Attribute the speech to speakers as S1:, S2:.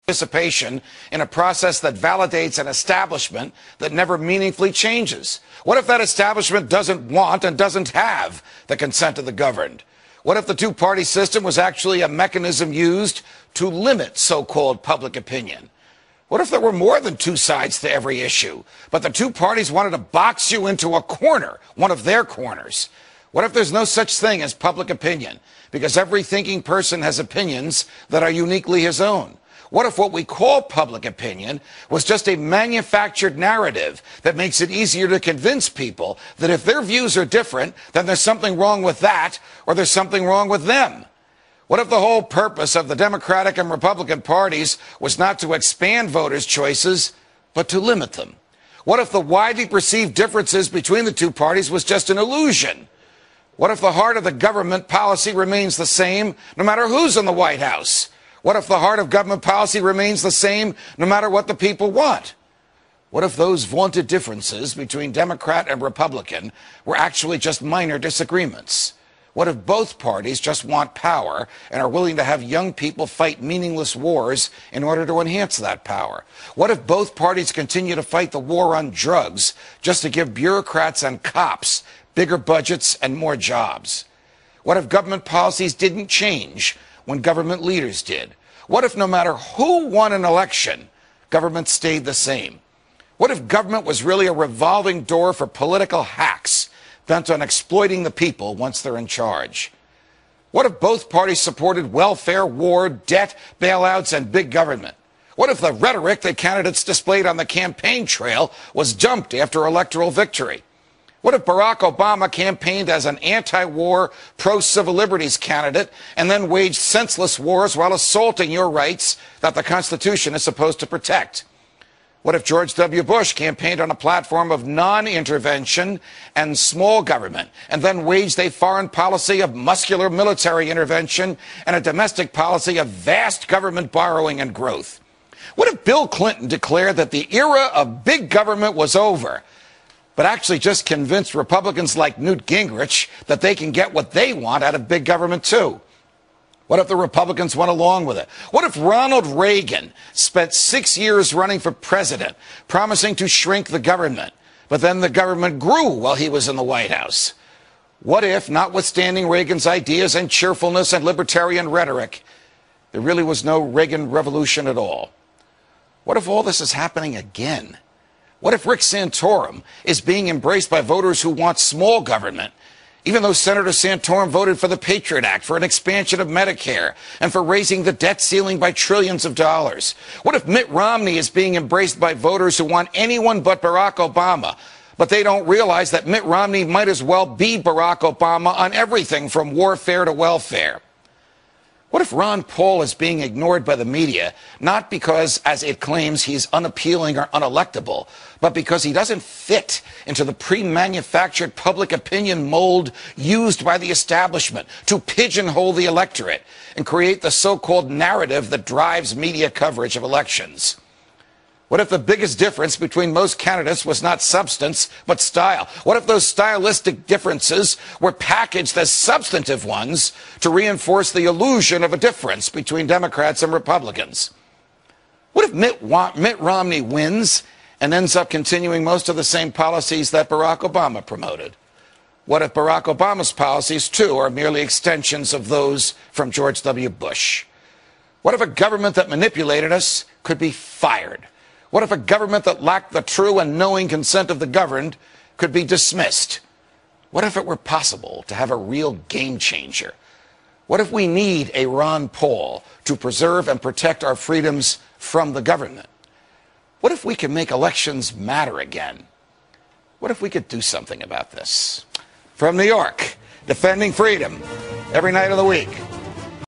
S1: participation in a process that validates an establishment that never meaningfully changes? What if that establishment doesn't want and doesn't have the consent of the governed? What if the two-party system was actually a mechanism used to limit so-called public opinion? What if there were more than two sides to every issue, but the two parties wanted to box you into a corner, one of their corners? What if there's no such thing as public opinion, because every thinking person has opinions that are uniquely his own? What if what we call public opinion was just a manufactured narrative that makes it easier to convince people that if their views are different, then there's something wrong with that, or there's something wrong with them? What if the whole purpose of the Democratic and Republican parties was not to expand voters' choices, but to limit them? What if the widely perceived differences between the two parties was just an illusion? What if the heart of the government policy remains the same no matter who's in the White House? What if the heart of government policy remains the same no matter what the people want? What if those vaunted differences between Democrat and Republican were actually just minor disagreements? What if both parties just want power and are willing to have young people fight meaningless wars in order to enhance that power? What if both parties continue to fight the war on drugs just to give bureaucrats and cops bigger budgets and more jobs? What if government policies didn't change when government leaders did? What if no matter who won an election, government stayed the same? What if government was really a revolving door for political hacks bent on exploiting the people once they're in charge? What if both parties supported welfare, war, debt, bailouts, and big government? What if the rhetoric that candidates displayed on the campaign trail was dumped after electoral victory? What if Barack Obama campaigned as an anti-war, pro-civil liberties candidate and then waged senseless wars while assaulting your rights that the Constitution is supposed to protect? What if George W. Bush campaigned on a platform of non-intervention and small government and then waged a foreign policy of muscular military intervention and a domestic policy of vast government borrowing and growth? What if Bill Clinton declared that the era of big government was over, but actually just convinced Republicans like Newt Gingrich that they can get what they want out of big government too? What if the Republicans went along with it? What if Ronald Reagan spent 6 years running for president, promising to shrink the government, but then the government grew while he was in the White House? What if, notwithstanding Reagan's ideas and cheerfulness and libertarian rhetoric, there really was no Reagan revolution at all? What if all this is happening again? What if Rick Santorum is being embraced by voters who want small government, even though Senator Santorum voted for the Patriot Act, for an expansion of Medicare, and for raising the debt ceiling by trillions of dollars? What if Mitt Romney is being embraced by voters who want anyone but Barack Obama, but they don't realize that Mitt Romney might as well be Barack Obama on everything from warfare to welfare? What if Ron Paul is being ignored by the media, not because, as it claims, he's unappealing or unelectable, but because he doesn't fit into the pre-manufactured public opinion mold used by the establishment to pigeonhole the electorate and create the so-called narrative that drives media coverage of elections? What if the biggest difference between most candidates was not substance, but style? What if those stylistic differences were packaged as substantive ones to reinforce the illusion of a difference between Democrats and Republicans? What if Mitt Romney wins and ends up continuing most of the same policies that Barack Obama promoted? What if Barack Obama's policies, too, are merely extensions of those from George W. Bush? What if a government that manipulated us could be fired? What if a government that lacked the true and knowing consent of the governed could be dismissed? What if it were possible to have a real game changer? What if we need a Ron Paul to preserve and protect our freedoms from the government? What if we could make elections matter again? What if we could do something about this? From New York, defending freedom every night of the week.